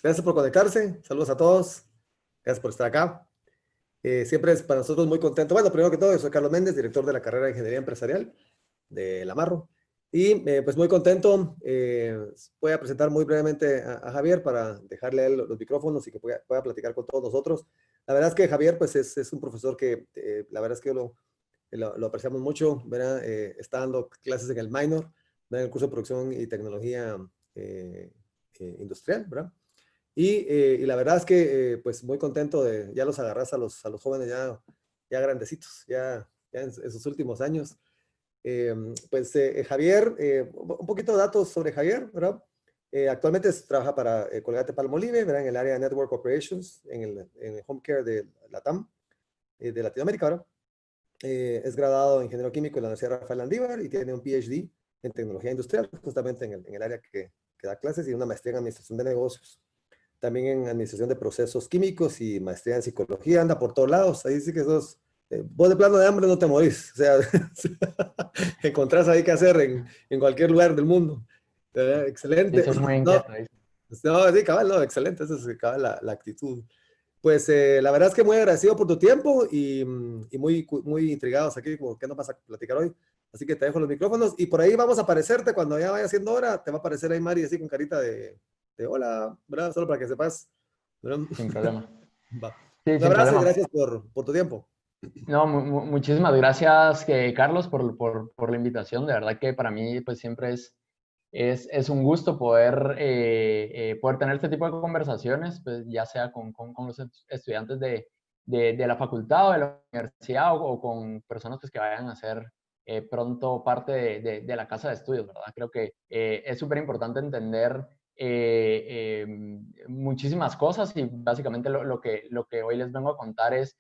Gracias por conectarse. Saludos a todos. Gracias por estar acá. Siempre es para nosotros muy contento. Bueno, primero que todo, yo soy Carlos Méndez, director de la carrera de Ingeniería Empresarial de la Marro. Y pues muy contento. Voy a presentar muy brevemente a Javier para dejarle a él los micrófonos y que pueda platicar con todos nosotros. La verdad es que Javier pues es un profesor que la verdad es que lo apreciamos mucho. ¿Verdad? Está dando clases en el minor, en el curso de producción y tecnología industrial, ¿verdad? Y la verdad es que, pues, muy contento de, ya los agarras a los jóvenes ya grandecitos, ya en sus últimos años. Pues, Javier, un poquito de datos sobre Javier, ¿verdad? Actualmente trabaja para Colgate-Palmolive, ¿verdad? En el área de Network Operations, en el Home Care de Latam, de Latinoamérica, ¿verdad? Es graduado en ingeniero químico en la Universidad Rafael Landívar y tiene un PhD en tecnología industrial, justamente en el área que da clases, y una maestría en administración de negocios. También en administración de procesos químicos y maestría en psicología, anda por todos lados. Ahí sí que vos de plano de hambre no te morís. O sea, encontrás ahí qué hacer en cualquier lugar del mundo. Sí, Excelente. soy muy No, inquieto. no, sí, cabal, no, excelente. Esa es cabal la actitud. Pues la verdad es que muy agradecido por tu tiempo y muy intrigados aquí, como qué nos vas a platicar hoy. Así que te dejo los micrófonos y por ahí vamos a aparecerte cuando ya vaya siendo hora. Te va a aparecer ahí Mari así con carita de hola, ¿verdad? Solo para que sepas, ¿verdad? Sin problema. Va. Sí, Un sin abrazo y problema. gracias por tu tiempo. No, muchísimas gracias, Carlos, por la invitación. De verdad que para mí pues siempre es un gusto poder tener este tipo de conversaciones, pues, ya sea con los estudiantes de la facultad o de la universidad o con personas pues, que vayan a ser pronto parte de la casa de estudios, ¿verdad? Creo que es súper importante entender muchísimas cosas y básicamente lo que hoy les vengo a contar es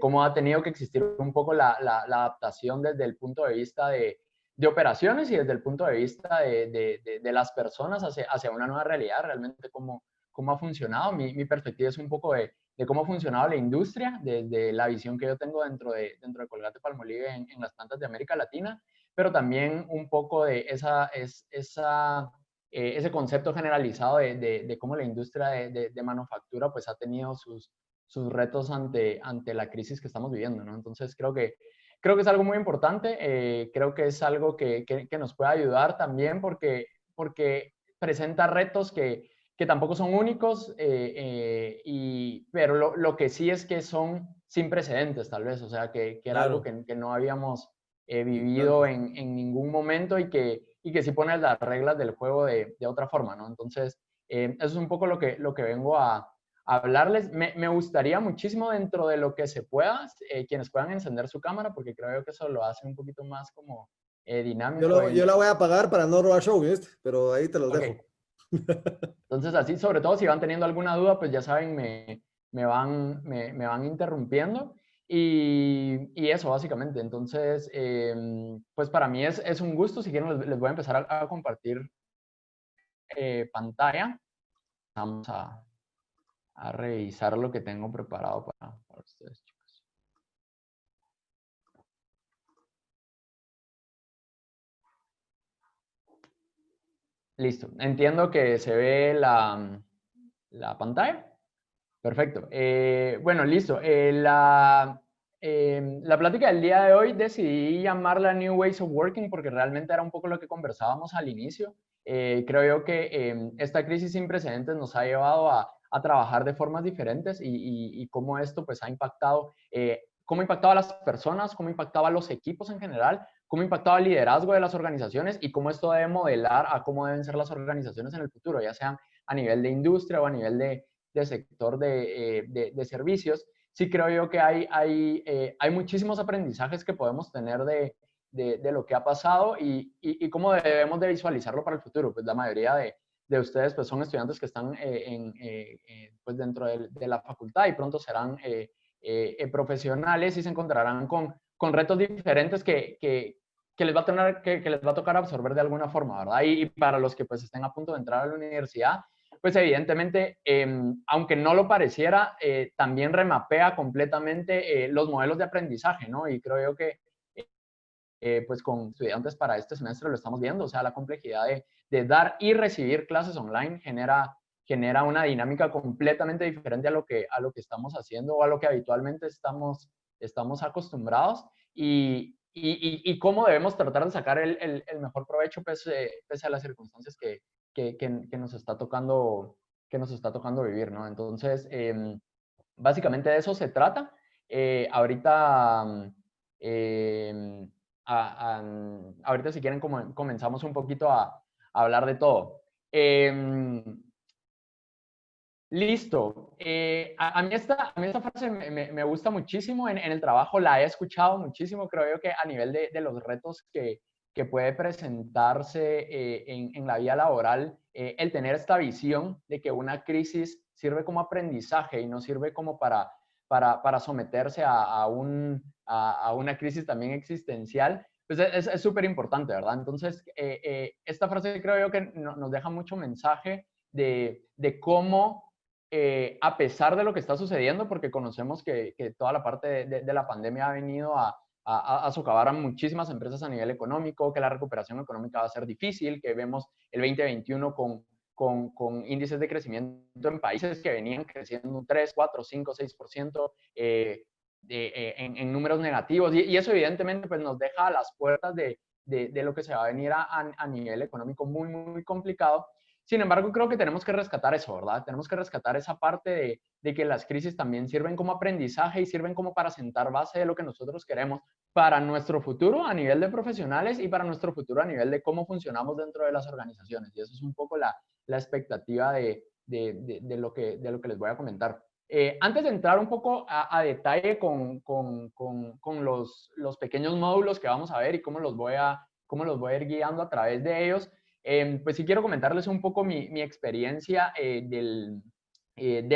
cómo ha tenido que existir un poco la adaptación desde el punto de vista de operaciones y desde el punto de vista de las personas hacia una nueva realidad, realmente cómo ha funcionado. Mi perspectiva es un poco de cómo ha funcionado la industria, desde la visión que yo tengo dentro de Colgate-Palmolive en las plantas de América Latina, pero también un poco de ese concepto generalizado de cómo la industria de manufactura pues, ha tenido sus retos ante la crisis que estamos viviendo, ¿no? Entonces creo que es algo muy importante, creo que es algo que nos puede ayudar también porque presenta retos que tampoco son únicos, pero lo que sí es que son sin precedentes tal vez, o sea, que era algo Claro, que no habíamos vivido antes. en ningún momento y que sí pone las reglas del juego de otra forma, ¿no? Entonces, eso es un poco lo que vengo a hablarles. Me gustaría muchísimo dentro de lo que se pueda, quienes puedan encender su cámara, porque creo que eso lo hace un poquito más como Yo, dinámico. yo la voy a apagar para no robar show, ¿viste? Pero ahí te los Ok, dejo. entonces así, sobre todo si van teniendo alguna duda, pues ya saben, me van interrumpiendo. Y eso, básicamente. Entonces, pues para mí es un gusto. Si quieren, les voy a empezar a compartir pantalla. Vamos a revisar lo que tengo preparado para ustedes, chicos. Listo. Entiendo que se ve la pantalla. Perfecto. Bueno, listo. La plática del día de hoy decidí llamarla New Ways of Working porque realmente era un poco lo que conversábamos al inicio. Creo yo que esta crisis sin precedentes nos ha llevado a trabajar de formas diferentes y cómo esto pues ha impactado, cómo impactaba a las personas, cómo impactaba a los equipos en general, cómo impactaba el liderazgo de las organizaciones y cómo esto debe modelar a cómo deben ser las organizaciones en el futuro, ya sean a nivel de industria o a nivel de sector de servicios. Sí creo yo que hay muchísimos aprendizajes que podemos tener de lo que ha pasado y cómo debemos de visualizarlo para el futuro. Pues la mayoría de ustedes pues, son estudiantes que están pues dentro de la facultad y pronto serán profesionales y se encontrarán con retos diferentes que les va a que les va a tocar absorber de alguna forma, ¿verdad? Y para los que pues estén a punto de entrar a la universidad, pues evidentemente, aunque no lo pareciera, también remapea completamente los modelos de aprendizaje, ¿no? Y creo yo que pues con estudiantes para este semestre lo estamos viendo, o sea, la complejidad de dar y recibir clases online genera genera una dinámica completamente diferente a lo que estamos haciendo o a lo que habitualmente estamos acostumbrados y cómo debemos tratar de sacar el mejor provecho pese a las circunstancias que nos está tocando vivir, ¿no? Entonces, básicamente de eso se trata. Ahorita, eh, ahorita si quieren comenzamos un poquito a hablar de todo. Listo. A mí esta frase me gusta muchísimo en el trabajo, la he escuchado muchísimo, creo yo que a nivel de los retos que puede presentarse en la vida laboral, el tener esta visión de que una crisis sirve como aprendizaje y no sirve como para someterse a una crisis también existencial, pues es súper importante, ¿verdad? Entonces, esta frase creo yo que nos deja mucho mensaje de cómo a pesar de lo que está sucediendo, porque conocemos que toda la parte de la pandemia ha venido a socavar a muchísimas empresas a nivel económico, que la recuperación económica va a ser difícil, que vemos el 2021 con índices de crecimiento en países que venían creciendo un 3, 4, 5, 6% en números negativos. Y eso evidentemente pues, nos deja a las puertas de lo que se va a venir a nivel económico muy, muy complicado. Sin embargo, creo que tenemos que rescatar eso, ¿verdad? Tenemos que rescatar esa parte de que las crisis también sirven como aprendizaje y sirven como para sentar base de lo que nosotros queremos para nuestro futuro a nivel de profesionales y para nuestro futuro a nivel de cómo funcionamos dentro de las organizaciones. Y eso es un poco la expectativa de lo que les voy a comentar. Antes de entrar un poco a detalle con los pequeños módulos que vamos a ver y cómo los voy a ir guiando a través de ellos, pues sí quiero comentarles un poco mi experiencia de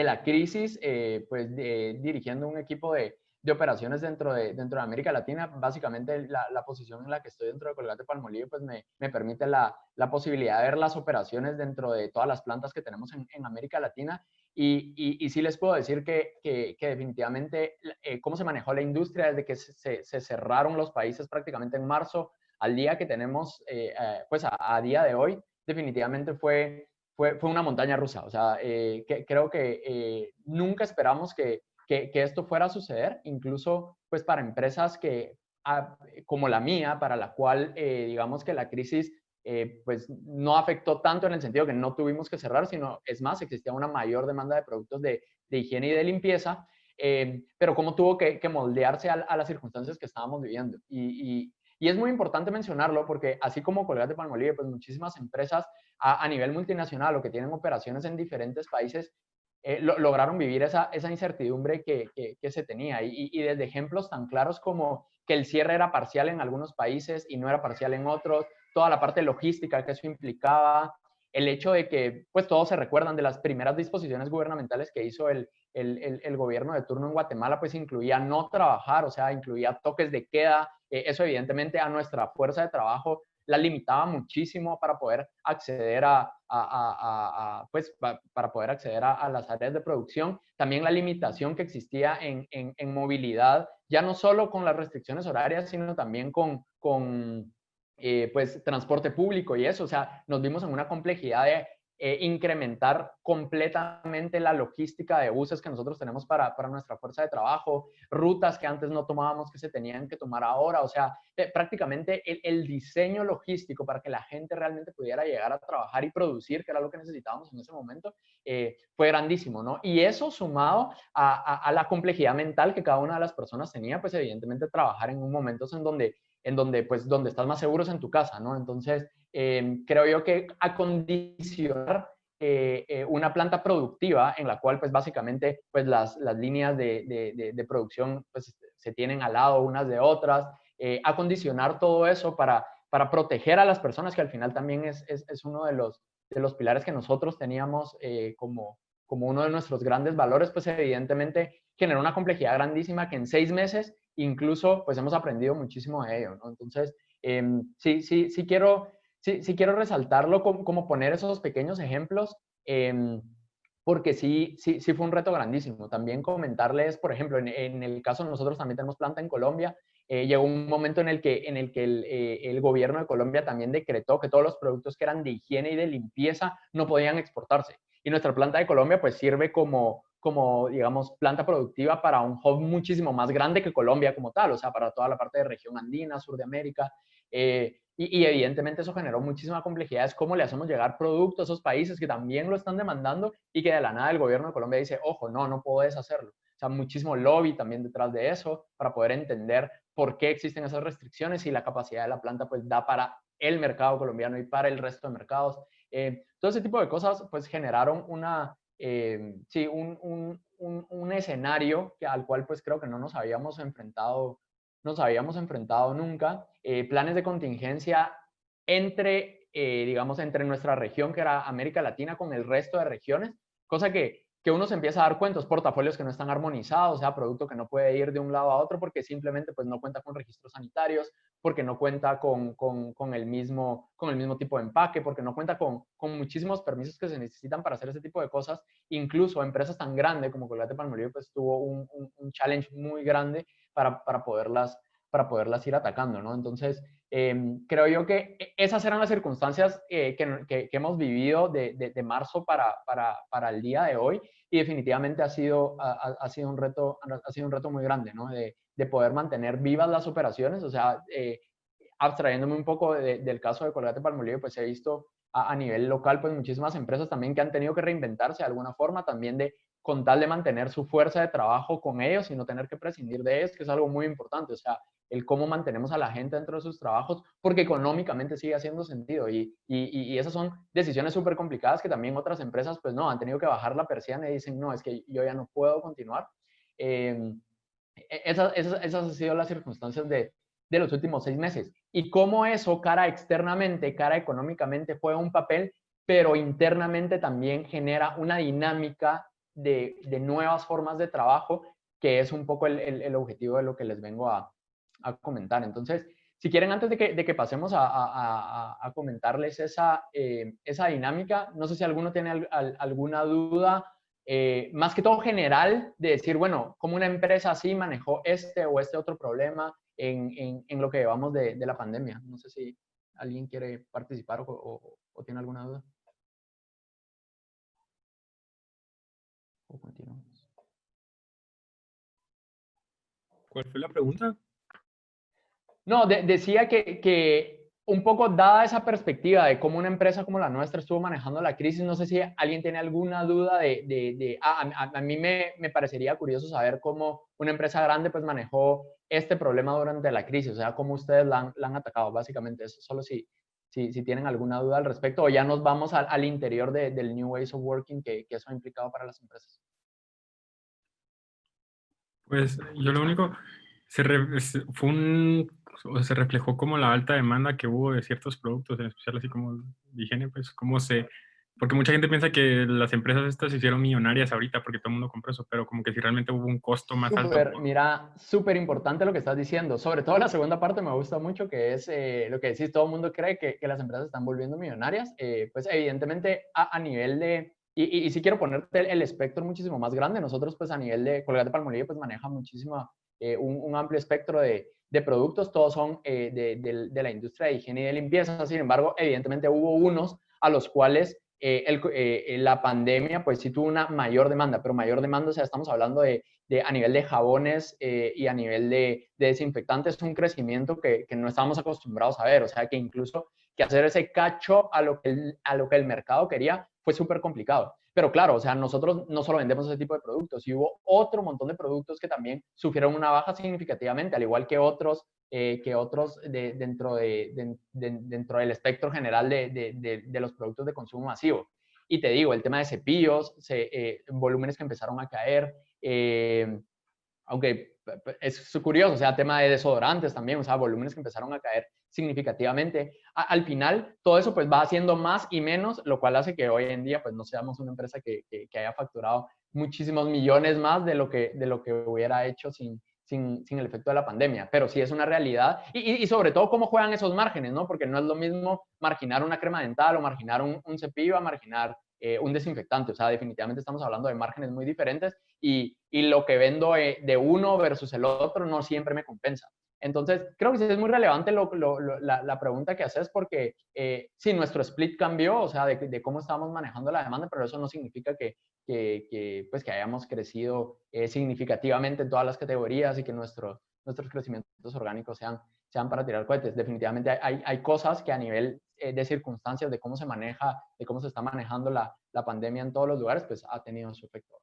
la crisis, pues dirigiendo un equipo de operaciones dentro de América Latina. Básicamente la posición en la que estoy dentro de Colgate-Palmolive pues me permite la posibilidad de ver las operaciones dentro de todas las plantas que tenemos en América Latina y sí les puedo decir que definitivamente cómo se manejó la industria desde que se cerraron los países prácticamente en marzo al día que tenemos, pues a día de hoy, definitivamente fue una montaña rusa. O sea, creo que nunca esperamos que esto fuera a suceder, incluso pues para empresas como la mía, para la cual digamos que la crisis pues no afectó tanto en el sentido que no tuvimos que cerrar, sino es más, existía una mayor demanda de productos de higiene y de limpieza, pero cómo tuvo que moldearse a las circunstancias que estábamos viviendo. Y es muy importante mencionarlo porque así como Colgate-Palmolive, pues muchísimas empresas a nivel multinacional o que tienen operaciones en diferentes países lograron vivir esa incertidumbre que se tenía. Y desde ejemplos tan claros como que el cierre era parcial en algunos países y no era parcial en otros, toda la parte logística que eso implicaba, el hecho de que pues todos se recuerdan de las primeras disposiciones gubernamentales que hizo el gobierno de turno en Guatemala, pues incluía no trabajar, o sea, incluía toques de queda. Eso evidentemente a nuestra fuerza de trabajo la limitaba muchísimo para poder acceder pues, para poder acceder a las áreas de producción. También la limitación que existía en movilidad, ya no solo con las restricciones horarias, sino también con pues, transporte público y eso. O sea, nos vimos en una complejidad de incrementar completamente la logística de buses que nosotros tenemos para nuestra fuerza de trabajo, rutas que antes no tomábamos que se tenían que tomar ahora, o sea, prácticamente el diseño logístico para que la gente realmente pudiera llegar a trabajar y producir, que era lo que necesitábamos en ese momento, fue grandísimo, ¿no? Y eso sumado a la complejidad mental que cada una de las personas tenía, pues evidentemente trabajar en un momento en donde, pues, donde estás más seguros en tu casa, ¿no? Entonces, creo yo que acondicionar una planta productiva en la cual pues básicamente pues las líneas de producción pues se tienen al lado unas de otras, acondicionar todo eso para proteger a las personas, que al final también es uno de los pilares que nosotros teníamos como uno de nuestros grandes valores, pues evidentemente generó una complejidad grandísima que en 6 meses incluso pues hemos aprendido muchísimo de ello, ¿no? Entonces, sí quiero resaltarlo como poner esos pequeños ejemplos, porque sí fue un reto grandísimo. También comentarles, por ejemplo, en el caso de nosotros también tenemos planta en Colombia, llegó un momento en el que el gobierno de Colombia también decretó que todos los productos que eran de higiene y de limpieza no podían exportarse. y nuestra planta de Colombia pues sirve como, digamos, planta productiva para un hub muchísimo más grande que Colombia como tal, o sea, para toda la parte de región andina, sur de América. Y evidentemente eso generó muchísima complejidad, es cómo le hacemos llegar productos a esos países que también lo están demandando y que de la nada el gobierno de Colombia dice, ojo, no puedes hacerlo. O sea, muchísimo lobby también detrás de eso para poder entender por qué existen esas restricciones y la capacidad de la planta pues da para el mercado colombiano y para el resto de mercados. Todo ese tipo de cosas pues generaron sí, un escenario al cual pues creo que no nos habíamos enfrentado nunca, planes de contingencia digamos, entre nuestra región, que era América Latina, con el resto de regiones, cosa que uno se empieza a dar cuenta, portafolios que no están armonizados, o sea, producto que no puede ir de un lado a otro porque simplemente pues, no cuenta con registros sanitarios, porque no cuenta con el mismo tipo de empaque, porque no cuenta con muchísimos permisos que se necesitan para hacer ese tipo de cosas. Incluso empresas tan grandes como Colgate-Palmolive pues tuvo un challenge muy grande para poderlas ir atacando, ¿no? Entonces, creo yo que esas eran las circunstancias que hemos vivido de marzo para el día de hoy, y definitivamente ha sido un reto muy grande, ¿no? De poder mantener vivas las operaciones, o sea, abstrayéndome un poco del caso de Colgate-Palmolive, pues he visto a nivel local, pues muchísimas empresas también que han tenido que reinventarse de alguna forma, también con tal de mantener su fuerza de trabajo con ellos y no tener que prescindir de ellos, que es algo muy importante, o sea, el cómo mantenemos a la gente dentro de sus trabajos, porque económicamente sigue haciendo sentido, y esas son decisiones súper complicadas que también otras empresas, pues no, han tenido que bajar la persiana y dicen, no, es que yo ya no puedo continuar. Esas han sido las circunstancias de los últimos 6 meses. Y cómo eso, cara externamente, cara económicamente, juega un papel, pero internamente también genera una dinámica de nuevas formas de trabajo, que es un poco el objetivo de lo que les vengo a comentar. Entonces, si quieren, antes de que pasemos a comentarles esa dinámica, no sé si alguno tiene alguna duda, más que todo general, de decir, bueno, ¿cómo una empresa así manejó este o este otro problema en lo que llevamos de la pandemia? No sé si alguien quiere participar o tiene alguna duda. O continuamos. ¿Cuál fue la pregunta? No, decía que un poco dada esa perspectiva de cómo una empresa como la nuestra estuvo manejando la crisis, no sé si alguien tiene alguna duda a mí me parecería curioso saber cómo una empresa grande pues manejó este problema durante la crisis, o sea, cómo ustedes la han atacado, básicamente eso, solo si tienen alguna duda al respecto, o ya nos vamos al interior del New Ways of Working que eso ha implicado para las empresas. Pues yo lo único, se reflejó como la alta demanda que hubo de ciertos productos, en especial así como de higiene, pues porque mucha gente piensa que las empresas estas se hicieron millonarias ahorita porque todo el mundo compró eso, pero como que si realmente hubo un costo más alto. Mira, súper importante lo que estás diciendo, sobre todo la segunda parte me gusta mucho, que es lo que decís, todo el mundo cree que las empresas están volviendo millonarias, pues evidentemente a nivel de, y si quiero ponerte el espectro muchísimo más grande, nosotros pues a nivel de Colgate-Palmolive pues maneja muchísima, un amplio espectro de productos, todos son de la industria de higiene y de limpieza, sin embargo, evidentemente hubo unos a los cuales la pandemia pues sí tuvo una mayor demanda, pero mayor demanda, o sea, estamos hablando a nivel de jabones y a nivel de desinfectantes, un crecimiento que no estábamos acostumbrados a ver, o sea, que incluso que hacer ese cacho a lo que el mercado quería fue súper complicado. Pero claro, o sea, nosotros no solo vendemos ese tipo de productos, y hubo otro montón de productos que también sufrieron una baja significativamente, al igual que otros dentro del espectro general de los productos de consumo masivo. Y te digo, el tema de cepillos, volúmenes que empezaron a caer, aunque es curioso, o sea, tema de desodorantes también, o sea, volúmenes que empezaron a caer significativamente. Al final, todo eso pues va haciendo más y menos, lo cual hace que hoy en día pues no seamos una empresa que haya facturado muchísimos millones más de lo que hubiera hecho sin el efecto de la pandemia, pero sí es una realidad, y sobre todo cómo juegan esos márgenes, ¿no? Porque no es lo mismo marginar una crema dental o marginar un cepillo a marginar un desinfectante, o sea, definitivamente estamos hablando de márgenes muy diferentes, y lo que vendo de uno versus el otro no siempre me compensa. Entonces, creo que sí es muy relevante la pregunta que haces porque sí, nuestro split cambió, o sea, de cómo estábamos manejando la demanda, pero eso no significa pues, que hayamos crecido significativamente en todas las categorías y que nuestros crecimientos orgánicos sean para tirar cohetes. Definitivamente hay cosas que a nivel de circunstancias, de cómo se maneja, de cómo se está manejando la pandemia en todos los lugares, pues ha tenido su efecto.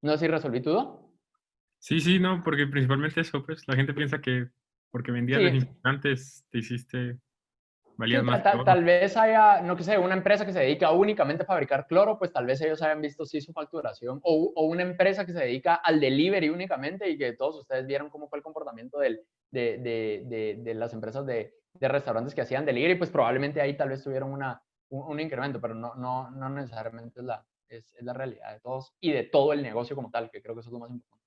No sé si resolví tu duda. Sí, sí, no, porque principalmente eso, pues la gente piensa que porque vendías Sí, desinfectantes te hiciste, valías sí, más que otros. tal vez haya, no que sé, una empresa que se dedica únicamente a fabricar cloro, pues tal vez ellos hayan visto sí su facturación, o una empresa que se dedica al delivery únicamente y que todos ustedes vieron cómo fue el comportamiento de las empresas de restaurantes que hacían delivery, pues probablemente ahí tal vez tuvieron un incremento, pero no necesariamente es la realidad de todos y de todo el negocio como tal, que creo que eso es lo más importante.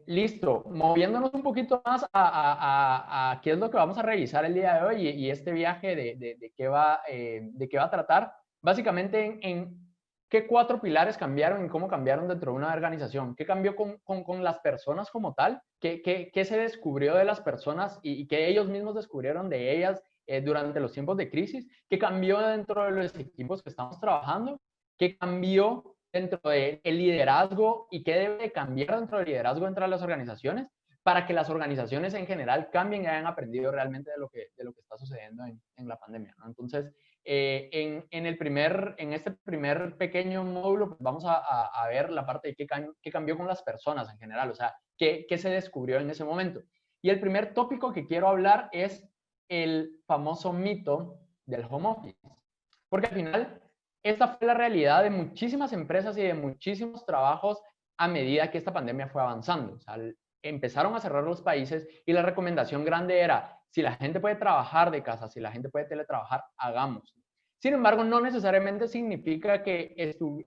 Listo, moviéndonos un poquito más a qué es lo que vamos a revisar el día de hoy y este viaje de qué va a tratar. Básicamente en qué 4 pilares cambiaron y cómo cambiaron dentro de una organización. ¿Qué cambió con las personas como tal? ¿Qué se descubrió de las personas y qué ellos mismos descubrieron de ellas durante los tiempos de crisis? ¿Qué cambió dentro de los equipos que estamos trabajando? ¿Qué cambió dentro del liderazgo y qué debe de cambiar dentro del liderazgo entre las organizaciones para que las organizaciones en general cambien y hayan aprendido realmente de lo que está sucediendo en la pandemia, ¿no? Entonces, en este primer pequeño módulo pues vamos a ver la parte de qué cambió con las personas en general, o sea, qué se descubrió en ese momento. Y el primer tópico que quiero hablar es el famoso mito del home office. Porque al final, esta fue la realidad de muchísimas empresas y de muchísimos trabajos a medida que esta pandemia fue avanzando. O sea, empezaron a cerrar los países y la recomendación grande era, si la gente puede trabajar de casa, si la gente puede teletrabajar, hagámoslo. Sin embargo, no necesariamente significa que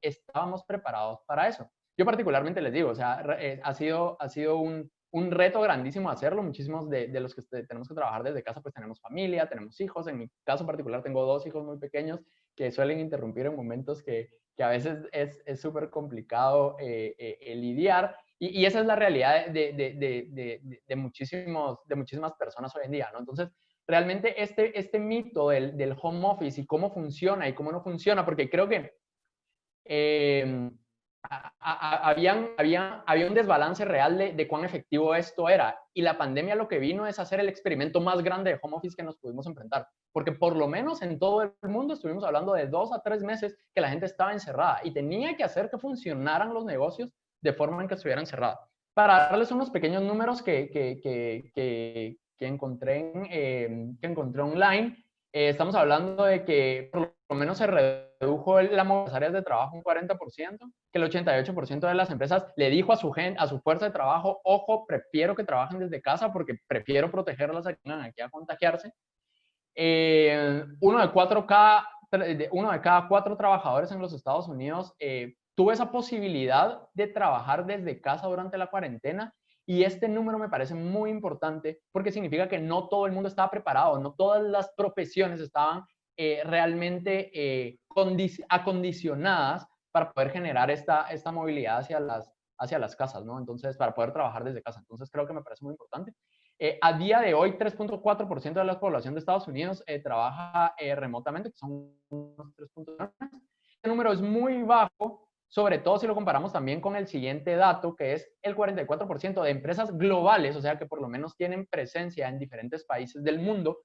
estábamos preparados para eso. Yo particularmente les digo, o sea, ha sido un reto grandísimo hacerlo. Muchísimos de los que tenemos que trabajar desde casa, pues tenemos familia, tenemos hijos. En mi caso particular tengo 2 hijos muy pequeños que suelen interrumpir en momentos que a veces es súper complicado lidiar. Y esa es la realidad de muchísimas personas hoy en día, ¿no? Entonces, realmente este mito del home office y cómo funciona y cómo no funciona, porque creo que había un desbalance real de cuán efectivo esto era. Y la pandemia lo que vino es hacer el experimento más grande de home office que nos pudimos enfrentar. Porque por lo menos en todo el mundo estuvimos hablando de 2 a 3 meses que la gente estaba encerrada y tenía que hacer que funcionaran los negocios de forma en que estuvieran cerrados. Para darles unos pequeños números que encontré online, estamos hablando de que por lo menos se redujo las áreas de trabajo un 40%, que el 88% de las empresas le dijo a su fuerza de trabajo, ojo, prefiero que trabajen desde casa porque prefiero protegerlas a que vengan aquí a contagiarse. Uno de cada 4 trabajadores en los Estados Unidos tuvo esa posibilidad de trabajar desde casa durante la cuarentena. Y este número me parece muy importante porque significa que no todo el mundo estaba preparado, no todas las profesiones estaban realmente acondicionadas para poder generar esta movilidad hacia las casas, ¿no? Entonces, para poder trabajar desde casa. Entonces, creo que me parece muy importante. A día de hoy, 3.4% de la población de Estados Unidos trabaja remotamente, que son unos 3.9. Este número es muy bajo, sobre todo si lo comparamos también con el siguiente dato, que es el 44% de empresas globales, o sea, que por lo menos tienen presencia en diferentes países del mundo,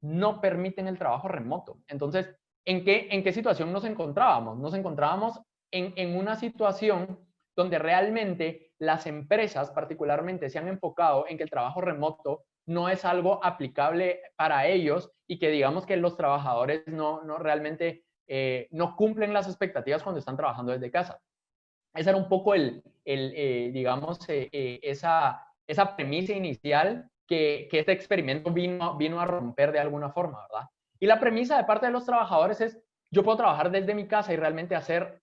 no permiten el trabajo remoto. Entonces, ¿en qué situación nos encontrábamos? Nos encontrábamos en una situación donde realmente las empresas particularmente se han enfocado en que el trabajo remoto no es algo aplicable para ellos y que digamos que los trabajadores no realmente no cumplen las expectativas cuando están trabajando desde casa. Esa era un poco digamos, esa premisa inicial que este experimento vino a romper de alguna forma, ¿verdad? Y la premisa de parte de los trabajadores es, yo puedo trabajar desde mi casa y realmente hacer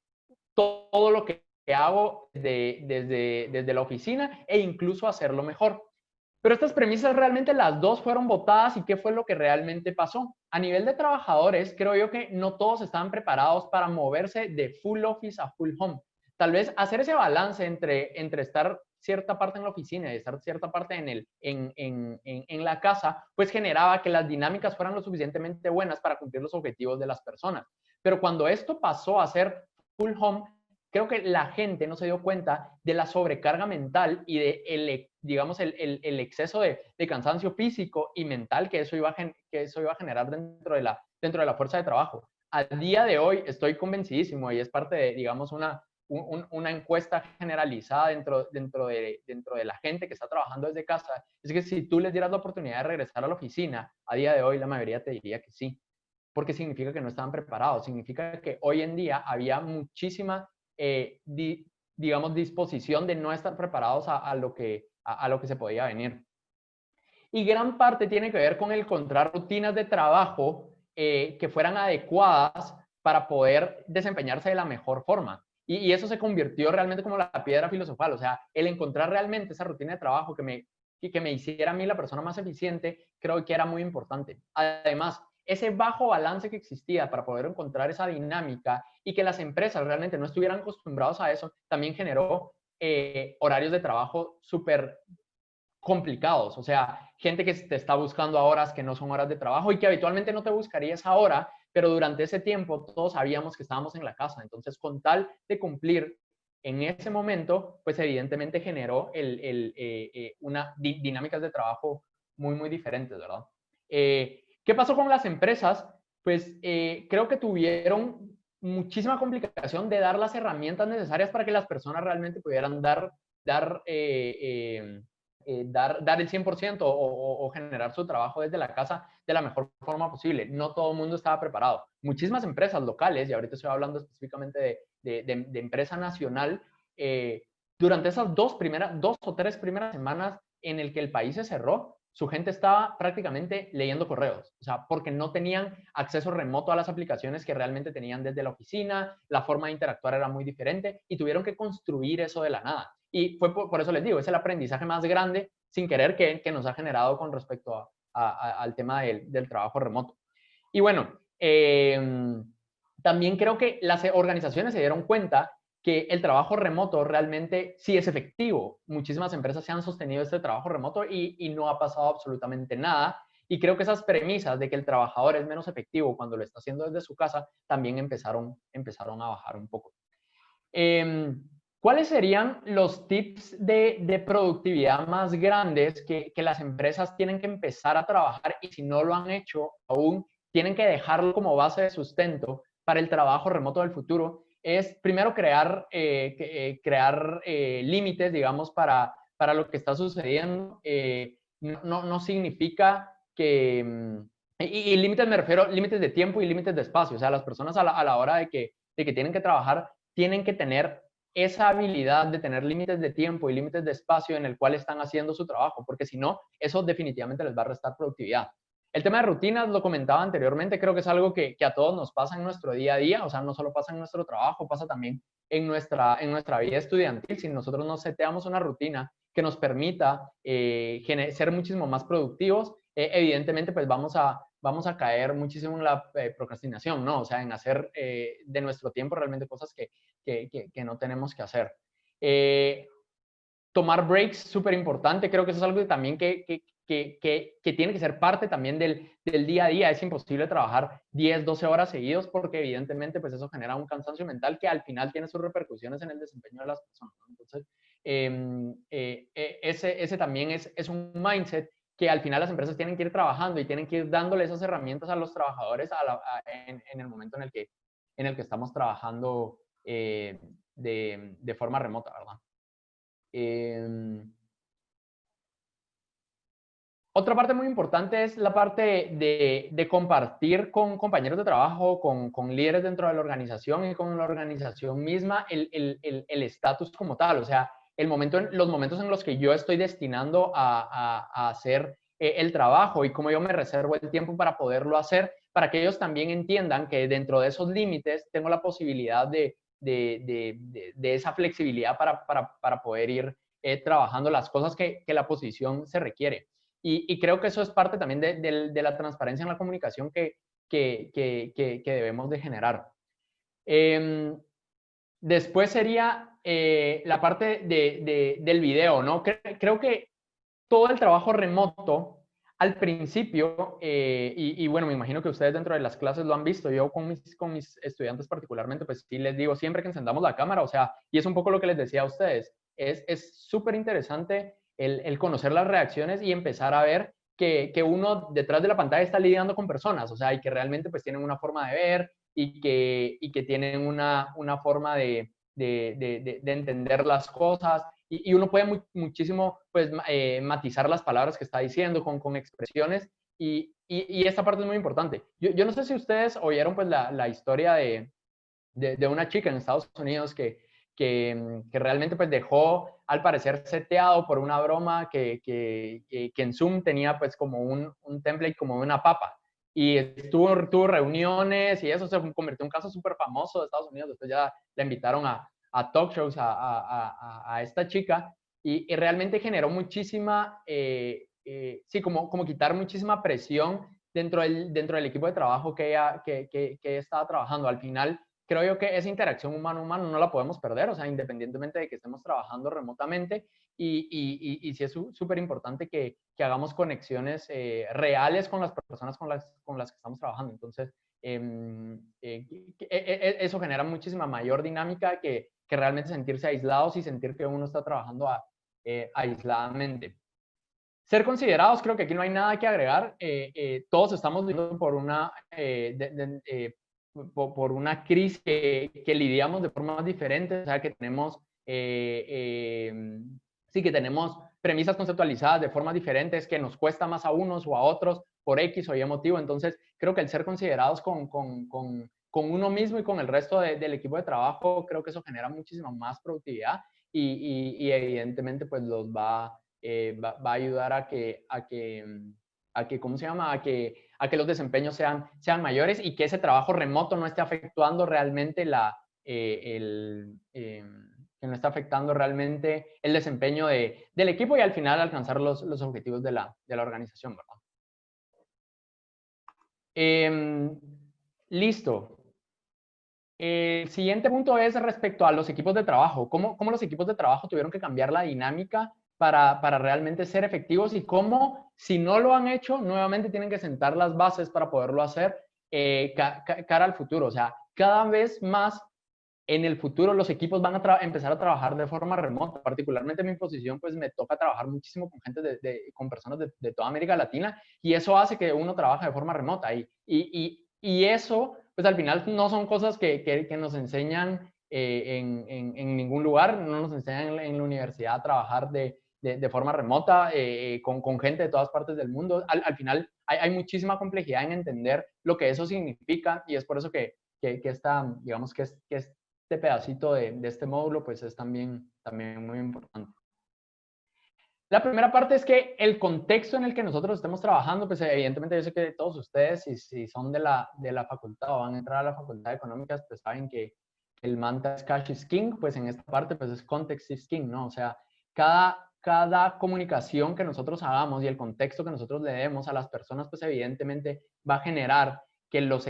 todo lo que hago desde la oficina e incluso hacerlo mejor. Pero estas premisas realmente las 2 fueron votadas y qué fue lo que realmente pasó. A nivel de trabajadores, creo yo que no todos estaban preparados para moverse de full office a full home. Tal vez hacer ese balance entre estar cierta parte en la oficina y estar cierta parte en la casa, pues generaba que las dinámicas fueran lo suficientemente buenas para cumplir los objetivos de las personas. Pero cuando esto pasó a ser full home, creo que la gente no se dio cuenta de la sobrecarga mental y de digamos, el exceso de cansancio físico y mental que eso iba a generar dentro de la fuerza de trabajo. A día de hoy estoy convencidísimo, y es parte de, digamos, una encuesta generalizada dentro de la gente que está trabajando desde casa, es que si tú les dieras la oportunidad de regresar a la oficina, a día de hoy la mayoría te diría que sí, porque significa que no estaban preparados, significa que hoy en día había muchísima, digamos, disposición de no estar preparados a lo que se podía venir. Y gran parte tiene que ver con encontrar rutinas de trabajo que fueran adecuadas para poder desempeñarse de la mejor forma. Y eso se convirtió realmente como la piedra filosofal, o sea, el encontrar realmente esa rutina de trabajo que me hiciera a mí la persona más eficiente, creo que era muy importante. Además, ese bajo balance que existía para poder encontrar esa dinámica y que las empresas realmente no estuvieran acostumbrados a eso, también generó horarios de trabajo súper complicados, o sea, gente que te está buscando a horas que no son horas de trabajo y que habitualmente no te buscaría esa hora, pero durante ese tiempo todos sabíamos que estábamos en la casa, entonces con tal de cumplir en ese momento, pues evidentemente generó una dinámicas de trabajo muy, muy diferentes, ¿verdad? ¿Qué pasó con las empresas? Pues creo que tuvieron muchísima complicación de dar las herramientas necesarias para que las personas realmente pudieran dar el 100% o generar su trabajo desde la casa de la mejor forma posible. No todo el mundo estaba preparado. Muchísimas empresas locales, y ahorita estoy hablando específicamente de empresa nacional, durante esas 2 o 3 primeras semanas en el que el país se cerró, su gente estaba prácticamente leyendo correos, o sea, porque no tenían acceso remoto a las aplicaciones que realmente tenían desde la oficina, la forma de interactuar era muy diferente y tuvieron que construir eso de la nada. Y fue por eso les digo, es el aprendizaje más grande sin querer que nos ha generado con respecto al tema del trabajo remoto. Y bueno, también creo que las organizaciones se dieron cuenta que el trabajo remoto realmente sí es efectivo. Muchísimas empresas se han sostenido este trabajo remoto y no ha pasado absolutamente nada. Y creo que esas premisas de que el trabajador es menos efectivo cuando lo está haciendo desde su casa también empezaron a bajar un poco. ¿Cuáles serían los tips de productividad más grandes que las empresas tienen que empezar a trabajar y si no lo han hecho aún, tienen que dejarlo como base de sustento para el trabajo remoto del futuro? Es primero crear límites, digamos, para lo que está sucediendo. No significa que... Y límites me refiero a límites de tiempo y límites de espacio. O sea, las personas a la hora de que tienen que trabajar, tienen que tener esa habilidad de tener límites de tiempo y límites de espacio en el cual están haciendo su trabajo, porque si no, eso definitivamente les va a restar productividad. El tema de rutinas, lo comentaba anteriormente, creo que es algo que a todos nos pasa en nuestro día a día, o sea, no solo pasa en nuestro trabajo, pasa también en nuestra vida estudiantil. Si nosotros no seteamos una rutina que nos permita ser muchísimo más productivos, evidentemente pues vamos a caer muchísimo en la procrastinación, ¿no? O sea, en hacer de nuestro tiempo realmente cosas que no tenemos que hacer. Tomar breaks, súper importante, creo que eso es algo que también que tiene que ser parte también del día a día. Es imposible trabajar 10, 12 horas seguidos porque evidentemente pues eso genera un cansancio mental que al final tiene sus repercusiones en el desempeño de las personas, ¿no? Entonces, ese también es un mindset que al final las empresas tienen que ir trabajando y tienen que ir dándole esas herramientas a los trabajadores en el momento en el que estamos trabajando de forma remota, ¿verdad? Otra parte muy importante es la parte de compartir con compañeros de trabajo, con líderes dentro de la organización y con la organización misma el estatus como tal. O sea, los momentos en los que yo estoy destinando a hacer el trabajo y cómo yo me reservo el tiempo para poderlo hacer, para que ellos también entiendan que dentro de esos límites tengo la posibilidad de esa flexibilidad para poder ir trabajando las cosas que la posición se requiere. Y creo que eso es parte también de la transparencia en la comunicación que debemos de generar. Después sería la parte del video, ¿no? Creo que todo el trabajo remoto, al principio, y bueno, me imagino que ustedes dentro de las clases lo han visto, yo con mis estudiantes particularmente, pues sí les digo siempre que encendamos la cámara, o sea, y es un poco lo que les decía a ustedes, es súper interesante el conocer las reacciones y empezar a ver que uno detrás de la pantalla está lidiando con personas, o sea, y que realmente pues tienen una forma de ver y que tienen una forma de entender las cosas y uno puede muchísimo pues, matizar las palabras que está diciendo con expresiones y esta parte es muy importante. Yo no sé si ustedes oyeron pues la historia de una chica en Estados Unidos que realmente pues dejó al parecer seteado por una broma que en Zoom tenía pues como un template como de una papa y tuvo reuniones y eso se convirtió en un caso súper famoso de Estados Unidos. Después ya la invitaron a talk shows a esta chica y realmente generó muchísima, sí, como quitar muchísima presión dentro del equipo de trabajo que ella estaba trabajando. Al final, creo yo que esa interacción humano-humano no la podemos perder, o sea, independientemente de que estemos trabajando remotamente y sí es súper importante que hagamos conexiones reales con las personas con las que estamos trabajando. Entonces, eso genera muchísima mayor dinámica que realmente sentirse aislados y sentir que uno está trabajando aisladamente. Ser considerados, creo que aquí no hay nada que agregar. Todos estamos viviendo por una crisis que lidiamos de formas diferentes, o sea, que tenemos, sí, que tenemos premisas conceptualizadas de formas diferentes, que nos cuesta más a unos o a otros por X o Y motivo. Entonces, creo que el ser considerados con uno mismo y con el resto del equipo de trabajo, creo que eso genera muchísima más productividad y evidentemente pues los va a ayudar a que, ¿cómo se llama? A que los desempeños sean mayores y que ese trabajo remoto no esté afectuando realmente que no está afectando realmente el desempeño del equipo y al final alcanzar los objetivos de la organización, ¿verdad? Listo. El siguiente punto es respecto a los equipos de trabajo. ¿Cómo los equipos de trabajo tuvieron que cambiar la dinámica para realmente ser efectivos y cómo, si no lo han hecho, nuevamente tienen que sentar las bases para poderlo hacer cara al futuro? O sea, cada vez más en el futuro los equipos van a empezar a trabajar de forma remota. Particularmente en mi posición, pues me toca trabajar muchísimo con gente, con personas de toda América Latina y eso hace que uno trabaje de forma remota. Y eso, pues al final no son cosas que nos enseñan en ningún lugar, no nos enseñan en la universidad a trabajar de forma remota con gente de todas partes del mundo. Al final hay muchísima complejidad en entender lo que eso significa y es por eso que esta, digamos que este pedacito de este módulo pues es también muy importante. La primera parte es que el contexto en el que nosotros estemos trabajando, pues evidentemente yo sé que todos ustedes, si son de la facultad o van a entrar a la facultad de económicas, pues saben que el mantra es cash is king, pues en esta parte pues es context is king, ¿no? O sea, cada comunicación que nosotros hagamos y el contexto que nosotros le demos a las personas, pues evidentemente va a generar que los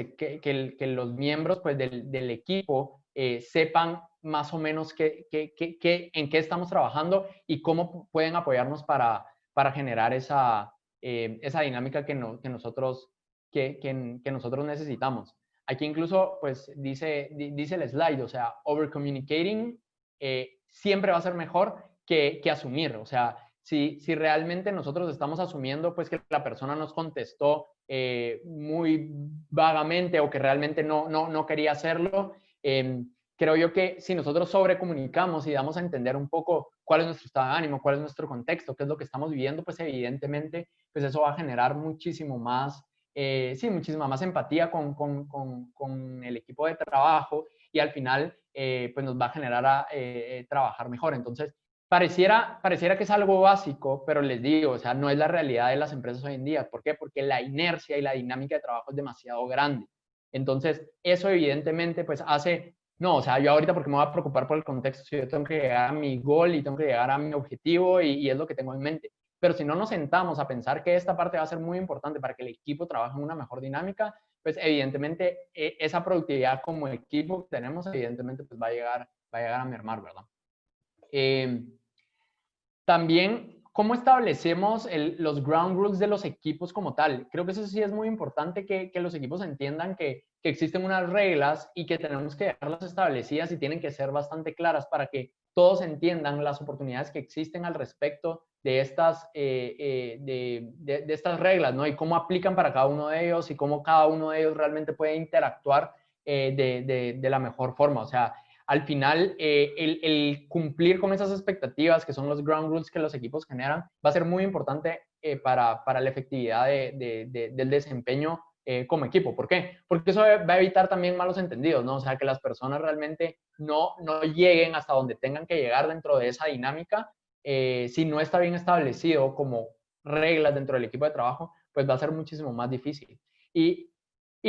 miembros pues del equipo sepan más o menos en qué estamos trabajando y cómo pueden apoyarnos para generar esa dinámica que nosotros necesitamos. Aquí incluso, pues, dice el slide, o sea, over-communicating siempre va a ser mejor que asumir. O sea, si realmente nosotros estamos asumiendo, pues, que la persona nos contestó muy vagamente o que realmente no quería hacerlo, creo yo que si nosotros sobrecomunicamos y damos a entender un poco cuál es nuestro estado de ánimo, cuál es nuestro contexto, qué es lo que estamos viviendo, pues evidentemente, pues eso va a generar muchísima más empatía con el equipo de trabajo y al final, pues nos va a generar a trabajar mejor. Entonces, pareciera que es algo básico, pero les digo, o sea, no es la realidad de las empresas hoy en día. ¿Por qué? Porque la inercia y la dinámica de trabajo es demasiado grande. Entonces, eso evidentemente, pues hace no, o sea, yo ahorita porque me voy a preocupar por el contexto, si yo tengo que llegar a mi gol y tengo que llegar a mi objetivo y es lo que tengo en mente. Pero si no nos sentamos a pensar que esta parte va a ser muy importante para que el equipo trabaje en una mejor dinámica, pues evidentemente esa productividad como equipo que tenemos, evidentemente pues va a llegar a mermar, ¿verdad? También, ¿cómo establecemos los ground rules de los equipos como tal? Creo que eso sí es muy importante que los equipos entiendan que existen unas reglas y que tenemos que dejarlas establecidas y tienen que ser bastante claras para que todos entiendan las oportunidades que existen al respecto de estas, de estas reglas, ¿no? Y cómo aplican para cada uno de ellos y cómo cada uno de ellos realmente puede interactuar de la mejor forma. O sea, al final, el cumplir con esas expectativas, que son los ground rules que los equipos generan, va a ser muy importante para la efectividad del desempeño como equipo. ¿Por qué? Porque eso va a evitar también malos entendidos, ¿no? O sea, que las personas realmente no lleguen hasta donde tengan que llegar dentro de esa dinámica. Si no está bien establecido como reglas dentro del equipo de trabajo, pues va a ser muchísimo más difícil. Y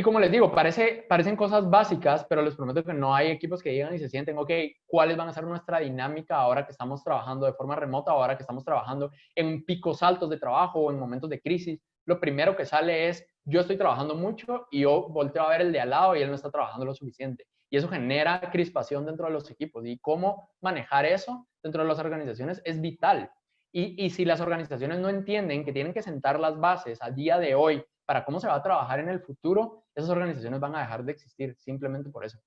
como les digo, parecen cosas básicas, pero les prometo que no hay equipos que llegan y se sienten, ok, ¿cuáles van a ser nuestra dinámica ahora que estamos trabajando de forma remota, ahora que estamos trabajando en picos altos de trabajo o en momentos de crisis? Lo primero que sale es, yo estoy trabajando mucho y yo volteo a ver el de al lado y él no está trabajando lo suficiente. Y eso genera crispación dentro de los equipos. Y cómo manejar eso dentro de las organizaciones es vital. Y si las organizaciones no entienden que tienen que sentar las bases a día de hoy para cómo se va a trabajar en el futuro, esas organizaciones van a dejar de existir simplemente por eso.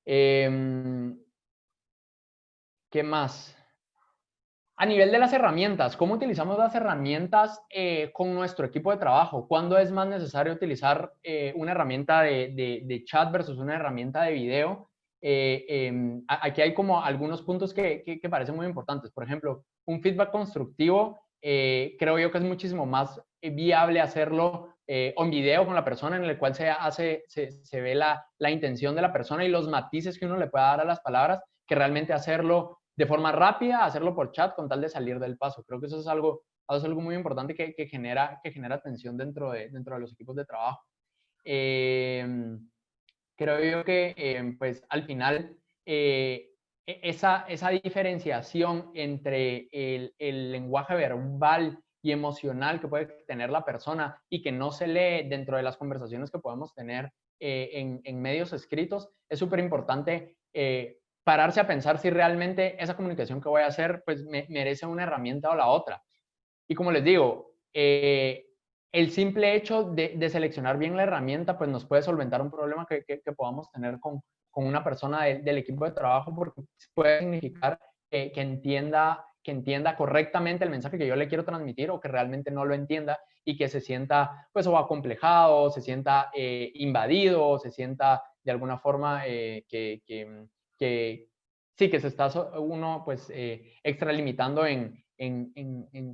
¿Qué más? A nivel de las herramientas, ¿cómo utilizamos las herramientas con nuestro equipo de trabajo? ¿Cuándo es más necesario utilizar una herramienta de chat versus una herramienta de video? Aquí hay como algunos puntos que parecen muy importantes. Por ejemplo, un feedback constructivo, creo yo que es muchísimo más viable hacerlo en video con la persona, en el cual se ve la intención de la persona y los matices que uno le pueda dar a las palabras, que realmente hacerlo de forma rápida, hacerlo por chat con tal de salir del paso. Creo que eso es algo muy importante que genera tensión dentro de los equipos de trabajo. Creo yo que pues al final esa diferenciación entre el lenguaje verbal y emocional que puede tener la persona y que no se lee dentro de las conversaciones que podemos tener en medios escritos es súper importante. Pararse a pensar si realmente esa comunicación que voy a hacer pues merece una herramienta o la otra. Y como les digo, el simple hecho de seleccionar bien la herramienta pues nos puede solventar un problema que podamos tener con una persona del equipo de trabajo, porque puede significar que entienda correctamente el mensaje que yo le quiero transmitir, o que realmente no lo entienda y que se sienta pues o acomplejado, se sienta invadido, o se sienta de alguna forma sí, que se está uno pues extralimitando en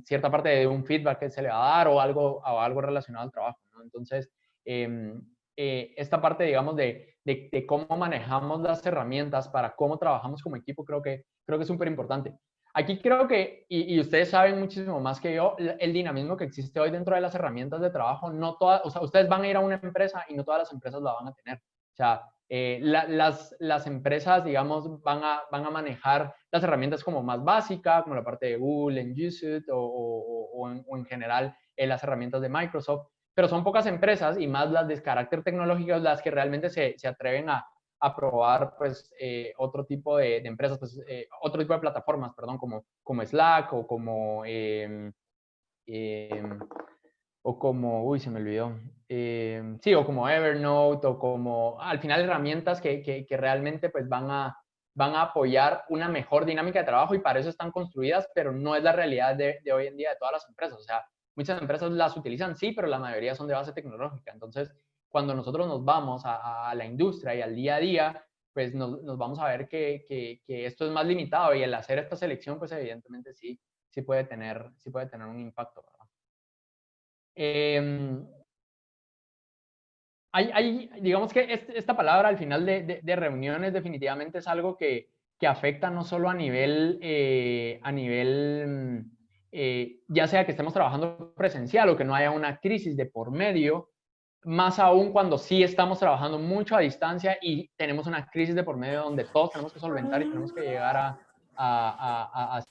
cierta parte de un feedback que se le va a dar o algo relacionado al trabajo, ¿no? Entonces, esta parte, digamos, de cómo manejamos las herramientas para cómo trabajamos como equipo, creo que es súper importante. Aquí creo que, y ustedes saben muchísimo más que yo, el dinamismo que existe hoy dentro de las herramientas de trabajo, no todas, o sea, ustedes van a ir a una empresa y no todas las empresas la van a tener. O sea, las empresas, digamos, van a manejar las herramientas como más básicas, como la parte de Google, en G Suite o en general las herramientas de Microsoft, pero son pocas empresas y más las de carácter tecnológico las que realmente se atreven a probar pues otro tipo de empresas, pues, otro tipo de plataformas, perdón, como Slack o como uy, se me olvidó. Sí, o como Evernote, o como, al final, herramientas que realmente pues van a apoyar una mejor dinámica de trabajo, y para eso están construidas, pero no es la realidad de hoy en día de todas las empresas. O sea, muchas empresas las utilizan, sí, pero la mayoría son de base tecnológica. Entonces, cuando nosotros nos vamos a la industria y al día a día, pues nos vamos a ver que esto es más limitado, y el hacer esta selección, pues evidentemente sí puede tener un impacto, ¿verdad? Digamos que esta palabra al final de reuniones definitivamente es algo que afecta no solo a nivel, ya sea que estemos trabajando presencial o que no haya una crisis de por medio, más aún cuando sí estamos trabajando mucho a distancia y tenemos una crisis de por medio donde todos tenemos que solventar y tenemos que llegar a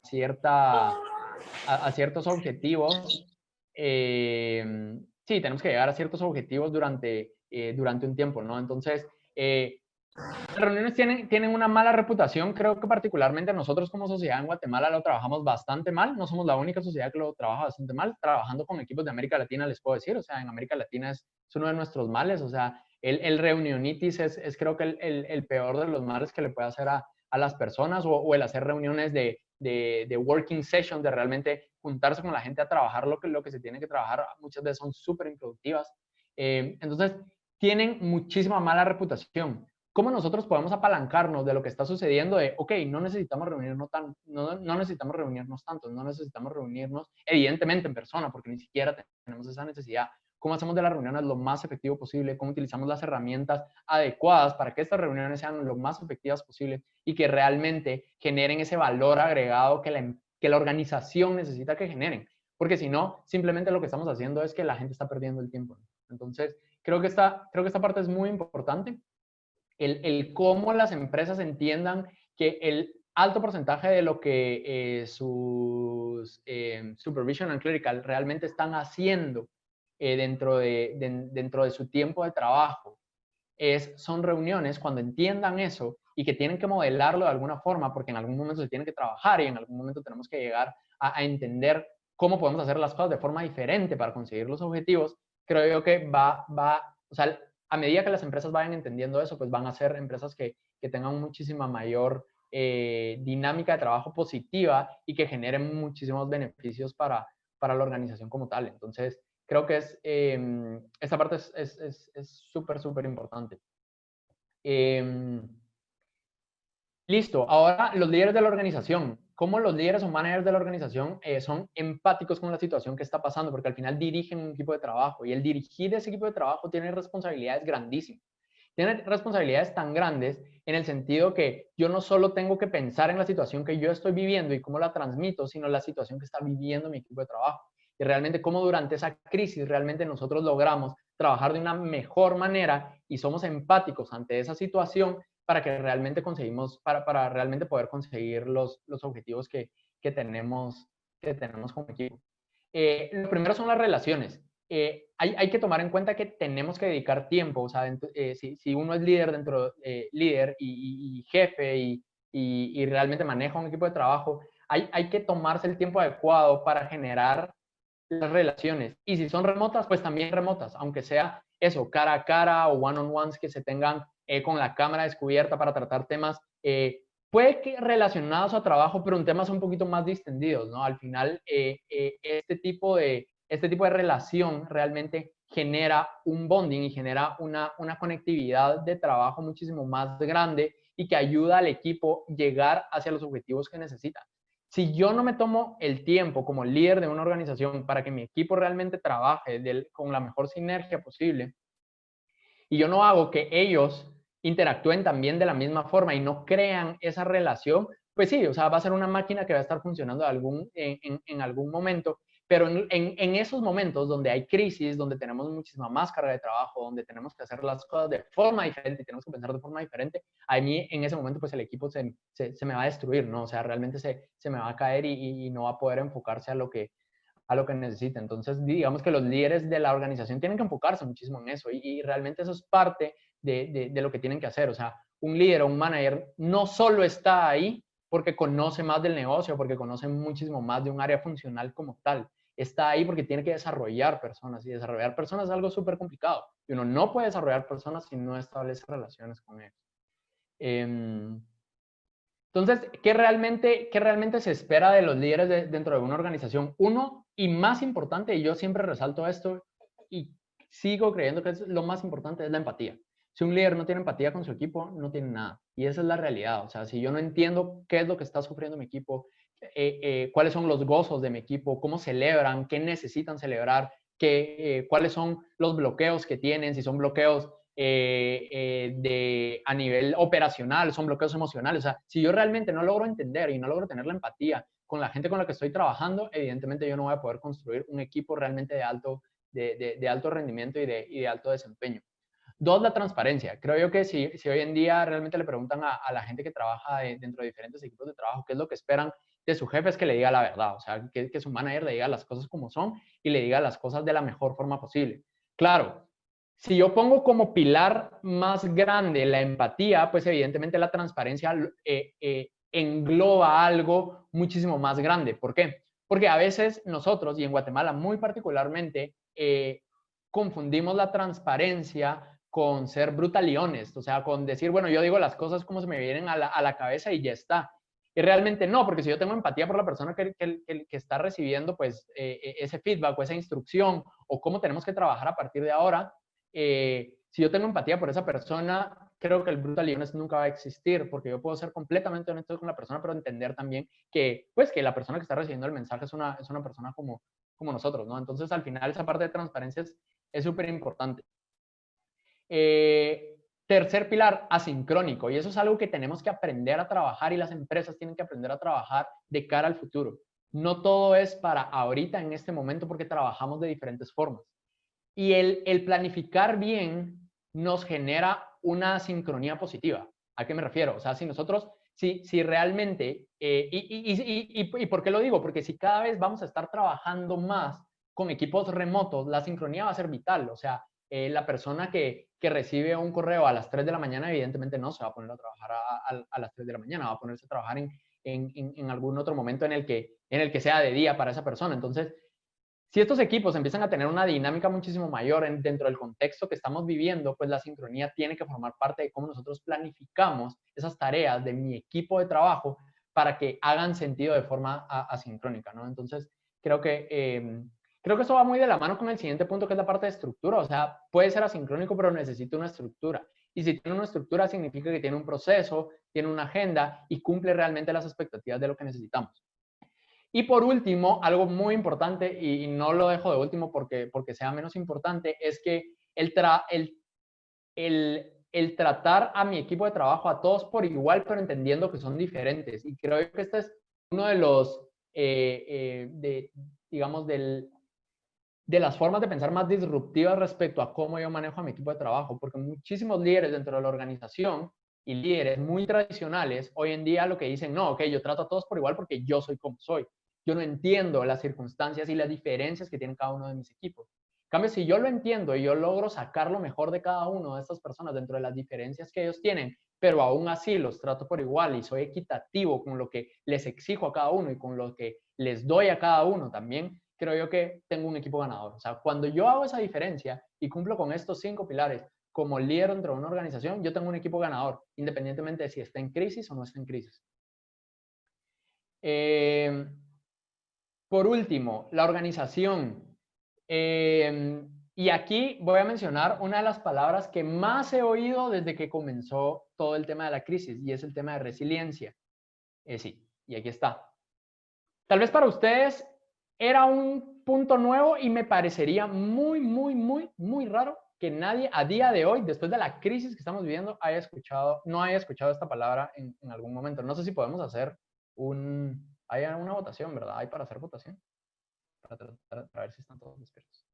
ciertos objetivos. sí, tenemos que llegar a ciertos objetivos durante un tiempo, ¿no? Entonces, las reuniones tienen una mala reputación. Creo que particularmente nosotros como sociedad en Guatemala lo trabajamos bastante mal. No somos la única sociedad que lo trabaja bastante mal. Trabajando con equipos de América Latina, les puedo decir, o sea, en América Latina es uno de nuestros males. O sea, el reunionitis es creo que el peor de los males que le puede hacer a las personas, o el hacer reuniones de working session, de realmente juntarse con la gente a trabajar lo que se tiene que trabajar. Muchas veces son súper improductivas. Entonces, tienen muchísima mala reputación. ¿Cómo nosotros podemos apalancarnos de lo que está sucediendo? Ok, no necesitamos reunirnos no necesitamos reunirnos tanto, no necesitamos reunirnos evidentemente en persona, porque ni siquiera tenemos esa necesidad. ¿Cómo hacemos de las reuniones lo más efectivo posible? ¿Cómo utilizamos las herramientas adecuadas para que estas reuniones sean lo más efectivas posible y que realmente generen ese valor agregado que la organización necesita que generen? Porque si no, simplemente lo que estamos haciendo es que la gente está perdiendo el tiempo. Entonces, creo que esta parte es muy importante. El cómo las empresas entiendan que el alto porcentaje de lo que sus supervision and clerical realmente están haciendo dentro de su tiempo de trabajo son reuniones. Cuando entiendan eso y que tienen que modelarlo de alguna forma, porque en algún momento se tiene que trabajar y en algún momento tenemos que llegar a entender cómo podemos hacer las cosas de forma diferente para conseguir los objetivos, creo yo que o sea, a medida que las empresas vayan entendiendo eso, pues van a ser empresas que tengan muchísima mayor dinámica de trabajo positiva y que generen muchísimos beneficios para la organización como tal. Entonces, creo que esta parte es súper, súper importante. Listo. Ahora, los líderes de la organización. ¿Cómo los líderes o managers de la organización son empáticos con la situación que está pasando? Porque al final dirigen un equipo de trabajo y el dirigir ese equipo de trabajo tiene responsabilidades grandísimas. Tiene responsabilidades tan grandes en el sentido que yo no solo tengo que pensar en la situación que yo estoy viviendo y cómo la transmito, sino la situación que está viviendo mi equipo de trabajo. Y realmente cómo durante esa crisis realmente nosotros logramos trabajar de una mejor manera y somos empáticos ante esa situación para que realmente para realmente poder conseguir los objetivos que tenemos como equipo. Lo primero son las relaciones. Hay que tomar en cuenta que tenemos que dedicar tiempo. O sea, si uno es líder líder y jefe y realmente maneja un equipo de trabajo, hay que tomarse el tiempo adecuado para generar las relaciones. Y si son remotas, pues también remotas, aunque sea eso, cara a cara o one-on-ones que se tengan con la cámara descubierta para tratar temas, puede que relacionados a trabajo, pero en temas un poquito más distendidos, ¿no? Al final, este tipo de relación realmente genera un bonding y genera una conectividad de trabajo muchísimo más grande y que ayuda al equipo llegar hacia los objetivos que necesita. Si yo no me tomo el tiempo como líder de una organización para que mi equipo realmente trabaje con la mejor sinergia posible, y yo no hago que ellos interactúen también de la misma forma y no crean esa relación, pues sí, o sea, va a ser una máquina que va a estar funcionando en algún momento, pero en esos momentos donde hay crisis, donde tenemos muchísima más carga de trabajo, donde tenemos que hacer las cosas de forma diferente y tenemos que pensar de forma diferente, a mí en ese momento pues el equipo se me va a destruir, ¿no? O sea, realmente se me va a caer y no va a poder enfocarse a lo que necesita. Entonces, digamos que los líderes de la organización tienen que enfocarse muchísimo en eso y realmente eso es parte de lo que tienen que hacer. O sea, un líder o un manager no solo está ahí porque conoce más del negocio, porque conoce muchísimo más de un área funcional como tal. Está ahí porque tiene que desarrollar personas y desarrollar personas es algo súper complicado. Y uno no puede desarrollar personas si no establece relaciones con ellos. Entonces, ¿qué realmente se espera de los líderes dentro de una organización? Uno, y más importante, y yo siempre resalto esto y sigo creyendo que es lo más importante, es la empatía. Si un líder no tiene empatía con su equipo, no tiene nada. Y esa es la realidad. O sea, si yo no entiendo qué es lo que está sufriendo mi equipo, cuáles son los gozos de mi equipo, cómo celebran, qué necesitan celebrar, cuáles son los bloqueos que tienen, si son bloqueos a nivel operacional, son bloqueos emocionales. O sea, si yo realmente no logro entender y no logro tener la empatía con la gente con la que estoy trabajando, evidentemente yo no voy a poder construir un equipo realmente de alto rendimiento y de alto desempeño. Dos, la transparencia. Creo yo que si hoy en día realmente le preguntan a la gente que trabaja dentro de diferentes equipos de trabajo qué es lo que esperan de su jefe es que le diga la verdad, o sea, que su manager le diga las cosas como son y le diga las cosas de la mejor forma posible. Claro, si yo pongo como pilar más grande la empatía, pues evidentemente la transparencia engloba algo muchísimo más grande. ¿Por qué? Porque a veces nosotros, y en Guatemala muy particularmente, confundimos la transparencia con ser brutal y honesto, o sea, con decir, bueno, yo digo las cosas como se me vienen a la cabeza y ya está. Y realmente no, porque si yo tengo empatía por la persona que está recibiendo pues ese feedback o esa instrucción o cómo tenemos que trabajar a partir de ahora, si yo tengo empatía por esa persona, creo que el brutal y honesto nunca va a existir, porque yo puedo ser completamente honesto con la persona, pero entender también que, pues, que la persona que está recibiendo el mensaje es una persona como nosotros, ¿no? Entonces, al final, esa parte de transparencia es súper importante. Tercer pilar, asincrónico. Y eso es algo que tenemos que aprender a trabajar y las empresas tienen que aprender a trabajar de cara al futuro. No todo es para ahorita, en este momento, porque trabajamos de diferentes formas. Y el planificar bien nos genera una sincronía positiva. ¿A qué me refiero? O sea, si nosotros, si realmente, ¿y por qué lo digo? Porque si cada vez vamos a estar trabajando más con equipos remotos, la sincronía va a ser vital. O sea, la persona que recibe un correo a las 3 de la mañana, evidentemente no se va a poner a trabajar a las 3 de la mañana, va a ponerse a trabajar en algún otro momento en el que sea de día para esa persona. Entonces, si estos equipos empiezan a tener una dinámica muchísimo mayor dentro del contexto que estamos viviendo, pues la sincronía tiene que formar parte de cómo nosotros planificamos esas tareas de mi equipo de trabajo para que hagan sentido de forma asincrónica, ¿no? Entonces, creo que eso va muy de la mano con el siguiente punto, que es la parte de estructura. O sea, puede ser asincrónico, pero necesita una estructura. Y si tiene una estructura, significa que tiene un proceso, tiene una agenda y cumple realmente las expectativas de lo que necesitamos. Y por último, algo muy importante, y no lo dejo de último porque sea menos importante, es que el tratar a mi equipo de trabajo, a todos por igual, pero entendiendo que son diferentes. Y creo que este es uno de los, digamos, de las formas de pensar más disruptivas respecto a cómo yo manejo a mi equipo de trabajo, porque muchísimos líderes dentro de la organización y líderes muy tradicionales, hoy en día lo que dicen, no, ok, yo trato a todos por igual porque yo soy como soy. Yo no entiendo las circunstancias y las diferencias que tienen cada uno de mis equipos. En cambio, si yo lo entiendo y yo logro sacar lo mejor de cada uno de estas personas dentro de las diferencias que ellos tienen, pero aún así los trato por igual y soy equitativo con lo que les exijo a cada uno y con lo que les doy a cada uno también, creo yo que tengo un equipo ganador. O sea, cuando yo hago esa diferencia y cumplo con estos 5 pilares como líder dentro de una organización, yo tengo un equipo ganador, independientemente de si está en crisis o no está en crisis. Por último, la organización. Y aquí voy a mencionar una de las palabras que más he oído desde que comenzó todo el tema de la crisis, y es el tema de resiliencia. Sí, y aquí está. Tal vez para ustedes era un punto nuevo y me parecería muy, muy, muy, muy raro que nadie a día de hoy, después de la crisis que estamos viviendo, no haya escuchado esta palabra en algún momento. No sé si podemos hacer hay una votación, ¿verdad? Hay para hacer votación. Para ver si están todos despiertos.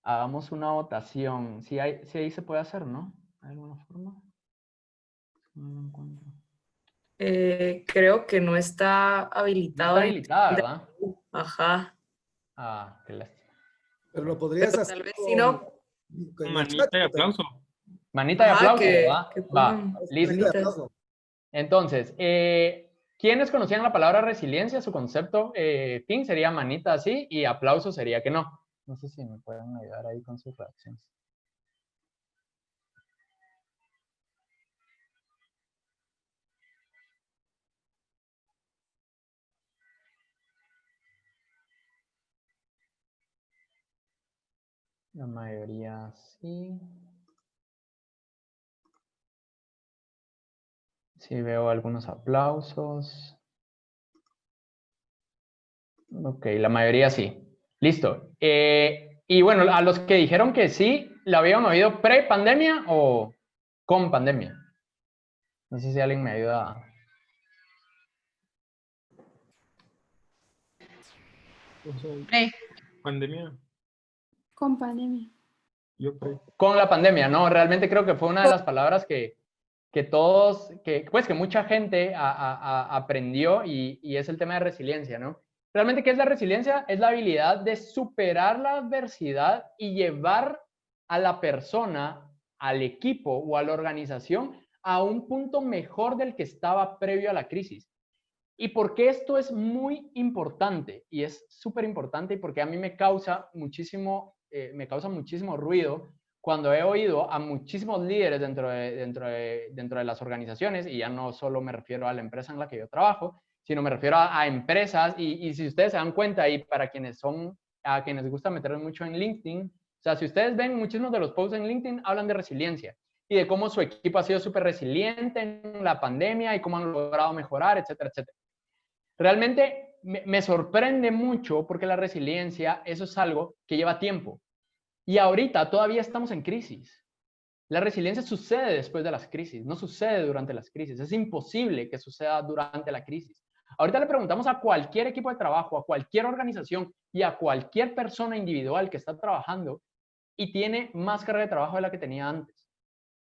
Hagamos una votación. Si ahí se puede hacer, ¿no? ¿Hay alguna forma? No lo encuentro. Creo que no está habilitado. No está habilitada, ¿verdad? Ajá. Ah, qué lástima. Pero lo podrías Pero hacer tal vez si no. con el Manita chat, y aplauso. Manita de Ajá, aplauso, que ¿verdad? Va, pongan listo. Manita de aplauso. Entonces, ¿quiénes conocían la palabra resiliencia? Su concepto fin sería manita así y aplauso sería que no. No sé si me pueden ayudar ahí con sus reacciones. La mayoría sí. Sí, veo algunos aplausos. Ok, la mayoría sí. Listo. Y bueno, a los que dijeron que sí, ¿la habían oído pre-pandemia o con pandemia? No sé si alguien me ayuda. Pandemia. Con pandemia. Yo pre. Con la pandemia, ¿no? Realmente creo que fue una de las palabras que que mucha gente aprendió y es el tema de resiliencia, ¿no? Realmente, ¿qué es la resiliencia? Es la habilidad de superar la adversidad y llevar a la persona, al equipo o a la organización a un punto mejor del que estaba previo a la crisis. ¿Y por qué esto es muy importante? Y es súper importante y porque a mí me causa muchísimo ruido cuando he oído a muchísimos líderes dentro de las organizaciones, y ya no solo me refiero a la empresa en la que yo trabajo, sino me refiero a empresas, y si ustedes se dan cuenta, y para a quienes gusta meterse mucho en LinkedIn, o sea, si ustedes ven muchísimos de los posts en LinkedIn, hablan de resiliencia y de cómo su equipo ha sido súper resiliente en la pandemia y cómo han logrado mejorar, etcétera, etcétera. Realmente me sorprende mucho porque la resiliencia, eso es algo que lleva tiempo. Y ahorita todavía estamos en crisis. La resiliencia sucede después de las crisis, no sucede durante las crisis. Es imposible que suceda durante la crisis. Ahorita le preguntamos a cualquier equipo de trabajo, a cualquier organización y a cualquier persona individual que está trabajando y tiene más carga de trabajo de la que tenía antes.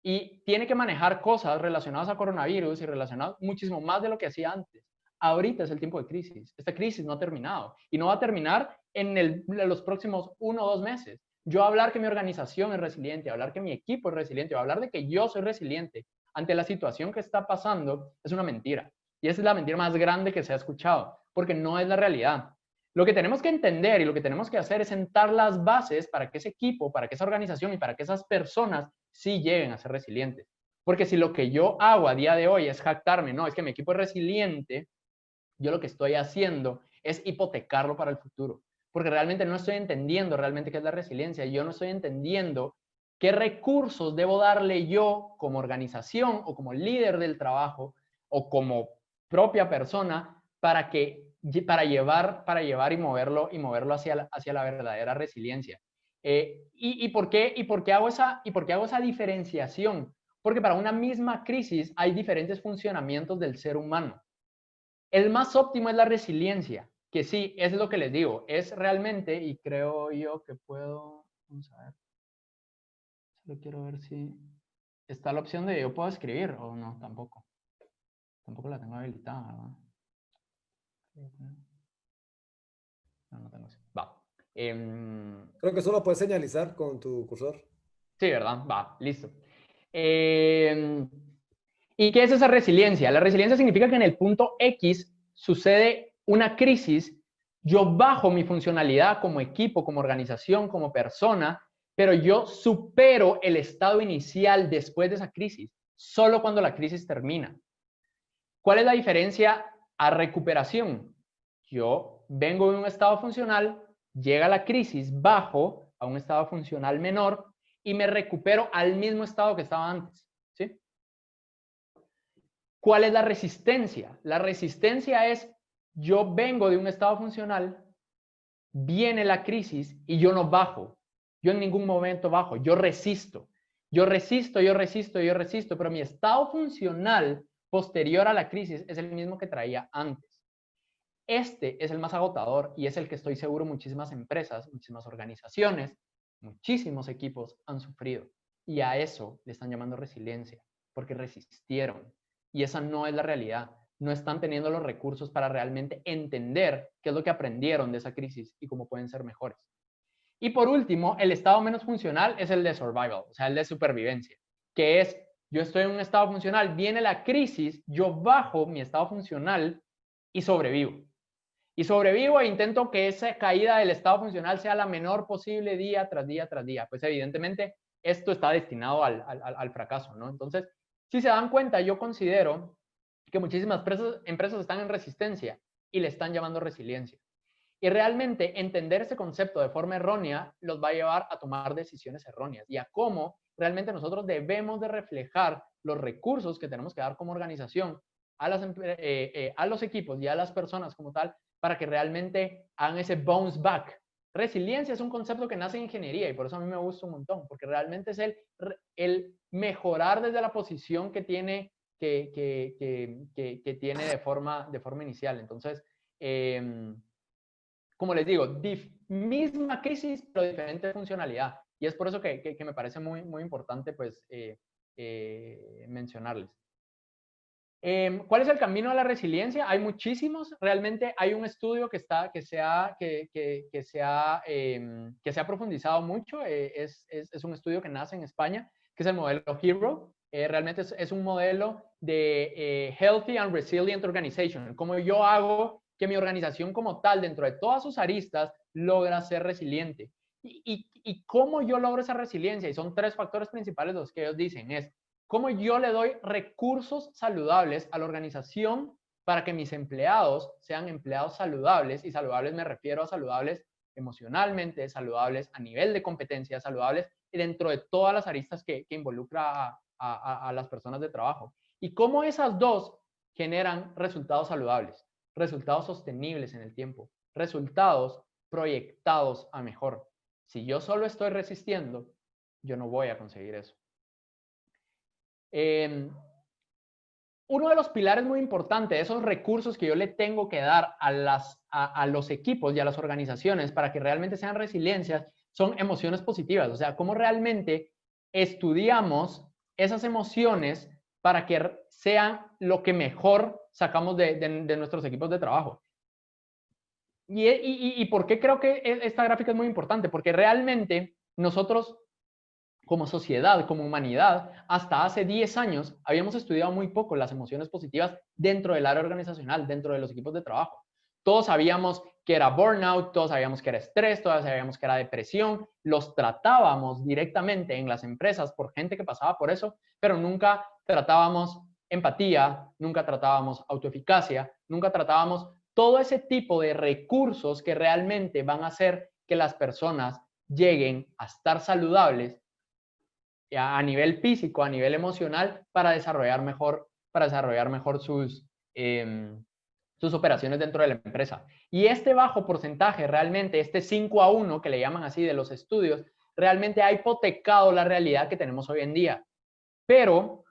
Y tiene que manejar cosas relacionadas a coronavirus y relacionadas muchísimo más de lo que hacía antes. Ahorita es el tiempo de crisis. Esta crisis no ha terminado y no va a terminar en los próximos 1 o 2 meses. Yo hablar que mi organización es resiliente, hablar que mi equipo es resiliente, o hablar de que yo soy resiliente ante la situación que está pasando es una mentira. Y esa es la mentira más grande que se ha escuchado, porque no es la realidad. Lo que tenemos que entender y lo que tenemos que hacer es sentar las bases para que ese equipo, para que esa organización y para que esas personas sí lleguen a ser resilientes. Porque si lo que yo hago a día de hoy es jactarme, no, es que mi equipo es resiliente, yo lo que estoy haciendo es hipotecarlo para el futuro. Porque realmente no estoy entendiendo realmente qué es la resiliencia. Yo no estoy entendiendo qué recursos debo darle yo como organización o como líder del trabajo o como propia persona para llevar y moverlo hacia la verdadera resiliencia. ¿Y por qué hago esa diferenciación? Porque para una misma crisis hay diferentes funcionamientos del ser humano. El más óptimo es la resiliencia, que sí, es lo que les digo, es realmente, y creo yo que puedo, vamos a ver, solo quiero ver si está la opción de yo puedo escribir o no, tampoco la tengo habilitada, ¿verdad? No tengo. Va. Creo que solo puedes señalizar con tu cursor. Sí, ¿verdad? Va, listo. ¿Y qué es esa resiliencia? La resiliencia significa que en el punto X sucede una crisis, yo bajo mi funcionalidad como equipo, como organización, como persona, pero yo supero el estado inicial después de esa crisis, solo cuando la crisis termina. ¿Cuál es la diferencia a recuperación? Yo vengo de un estado funcional, llega la crisis, bajo a un estado funcional menor y me recupero al mismo estado que estaba antes. ¿Sí? ¿Cuál es la resistencia? La resistencia es, yo vengo de un estado funcional, viene la crisis y yo no bajo. Yo en ningún momento bajo, yo resisto. Yo resisto, pero mi estado funcional posterior a la crisis es el mismo que traía antes. Este es el más agotador y es el que estoy seguro muchísimas empresas, muchísimas organizaciones, muchísimos equipos han sufrido. Y a eso le están llamando resiliencia, porque resistieron. Y esa no es la realidad. No están teniendo los recursos para realmente entender qué es lo que aprendieron de esa crisis y cómo pueden ser mejores. Y por último, el estado menos funcional es el de survival, o sea, el de supervivencia, que es, yo estoy en un estado funcional, viene la crisis, yo bajo mi estado funcional y sobrevivo. Y sobrevivo e intento que esa caída del estado funcional sea la menor posible día tras día tras día. Pues evidentemente esto está destinado al fracaso, ¿no? Entonces, si se dan cuenta, yo considero que muchísimas empresas están en resistencia y le están llamando resiliencia. Y realmente entender ese concepto de forma errónea los va a llevar a tomar decisiones erróneas y a cómo realmente nosotros debemos de reflejar los recursos que tenemos que dar como organización a los equipos y a las personas como tal para que realmente hagan ese bounce back. Resiliencia es un concepto que nace en ingeniería y por eso a mí me gusta un montón, porque realmente es el mejorar desde la posición que tiene, que tiene de forma inicial. Entonces, como les digo, misma crisis, pero diferente funcionalidad. Y es por eso que me parece muy, muy importante pues, mencionarles. ¿Cuál es el camino a la resiliencia? Hay muchísimos. Realmente hay un estudio que se ha profundizado mucho. Es un estudio que nace en España, que es el modelo HERO. Realmente es un modelo de Healthy and Resilient Organization. Cómo yo hago que mi organización como tal, dentro de todas sus aristas, logra ser resiliente. ¿Y cómo yo logro esa resiliencia? Y son 3 factores principales los que ellos dicen. Es cómo yo le doy recursos saludables a la organización para que mis empleados sean empleados saludables, y saludables me refiero a saludables emocionalmente, saludables a nivel de competencia, saludables dentro de todas las aristas que involucra a las personas de trabajo. Y cómo esas 2 generan resultados saludables, resultados sostenibles en el tiempo, resultados proyectados a mejor. Si yo solo estoy resistiendo, yo no voy a conseguir eso. Uno de los pilares muy importantes, esos recursos que yo le tengo que dar a los equipos y a las organizaciones para que realmente sean resiliencias, son emociones positivas. O sea, cómo realmente estudiamos esas emociones para que sean lo que mejor sacamos de nuestros equipos de trabajo. ¿Y por qué creo que esta gráfica es muy importante? Porque realmente nosotros, como sociedad, como humanidad, hasta hace 10 años habíamos estudiado muy poco las emociones positivas dentro del área organizacional, dentro de los equipos de trabajo. Todos sabíamos que era burnout, todos sabíamos que era estrés, todos sabíamos que era depresión, los tratábamos directamente en las empresas por gente que pasaba por eso, pero nunca tratábamos empatía, nunca tratábamos autoeficacia, nunca tratábamos todo ese tipo de recursos que realmente van a hacer que las personas lleguen a estar saludables a nivel físico, a nivel emocional, para desarrollar mejor sus operaciones dentro de la empresa. Y este bajo porcentaje, realmente, este 5-1, que le llaman así, de los estudios, realmente ha hipotecado la realidad que tenemos hoy en día. Pero,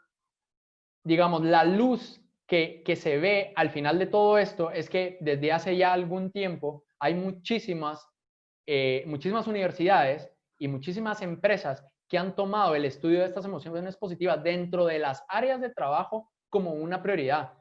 digamos, la luz que se ve al final de todo esto es que desde hace ya algún tiempo hay muchísimas universidades y muchísimas empresas que han tomado el estudio de estas emociones positivas dentro de las áreas de trabajo como una prioridad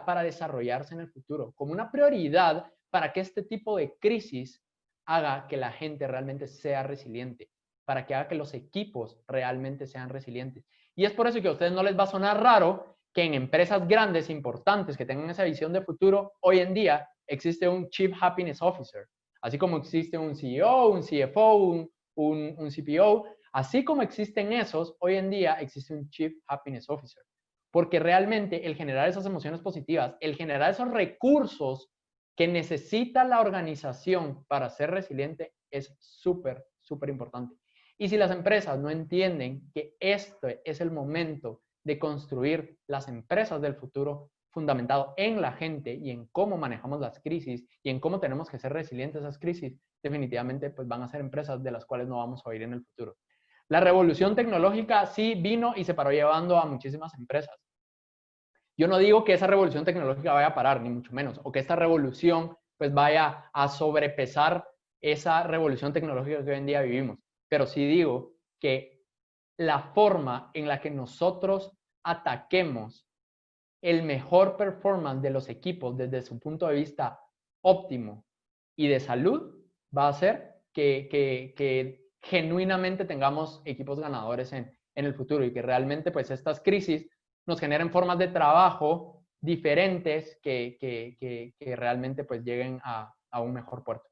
para desarrollarse en el futuro, como una prioridad para que este tipo de crisis haga que la gente realmente sea resiliente, para que haga que los equipos realmente sean resilientes. Y es por eso que a ustedes no les va a sonar raro que en empresas grandes, importantes, que tengan esa visión de futuro, hoy en día existe un Chief Happiness Officer, así como existe un CEO, un CFO, un CPO, así como existen esos, hoy en día existe un Chief Happiness Officer. Porque realmente el generar esas emociones positivas, el generar esos recursos que necesita la organización para ser resiliente es súper, súper importante. Y si las empresas no entienden que este es el momento de construir las empresas del futuro, fundamentado en la gente y en cómo manejamos las crisis y en cómo tenemos que ser resilientes a esas crisis, definitivamente pues van a ser empresas de las cuales no vamos a oír en el futuro. La revolución tecnológica sí vino y se paró llevando a muchísimas empresas. Yo no digo que esa revolución tecnológica vaya a parar, ni mucho menos, o que esta revolución pues vaya a sobrepesar esa revolución tecnológica que hoy en día vivimos, pero sí digo que la forma en la que nosotros ataquemos el mejor performance de los equipos desde su punto de vista óptimo y de salud va a hacer que genuinamente tengamos equipos ganadores en el futuro y que realmente pues estas crisis nos generen formas de trabajo diferentes que realmente pues lleguen a un mejor puerto.